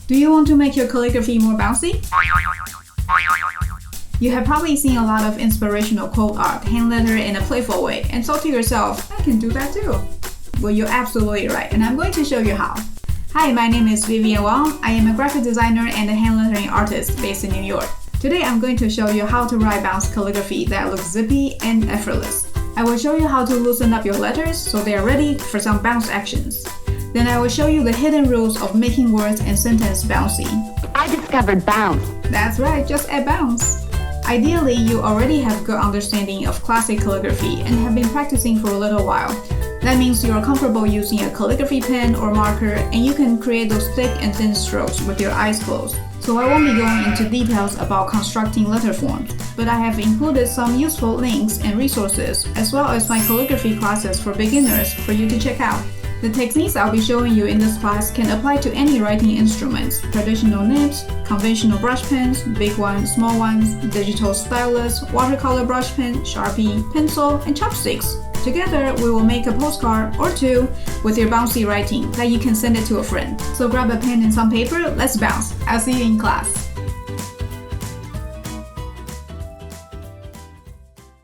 Do you want to make your calligraphy more bouncy? You have probably seen a lot of inspirational quote art, hand lettered in a playful way, and thought to yourself, I can do that too. Well, you're absolutely right, and I'm going to show you how. Hi, my name is Vivian Wang. I am a graphic designer and a hand lettering artist based in New York. Today I'm going to show you how to write bounce calligraphy that looks zippy and effortless. I will show you how to loosen up your letters so they are ready for some bounce actions. Then I will show you the hidden rules of making words and sentence bouncy. I discovered bounce. That's right, just add bounce. Ideally, you already have good understanding of classic calligraphy and have been practicing for a little while. That means you are comfortable using a calligraphy pen or marker, and you can create those thick and thin strokes with your eyes closed. So I won't be going into details about constructing letter forms, but I have included some useful links and resources, as well as my calligraphy classes for beginners for you to check out. The techniques I'll be showing you in this class can apply to any writing instruments: traditional nibs, conventional brush pens, big ones, small ones, digital stylus, watercolor brush pen, Sharpie, pencil, and chopsticks. Together, we will make a postcard or two with your bouncy writing that you can send it to a friend. So grab a pen and some paper, let's bounce. I'll see you in class.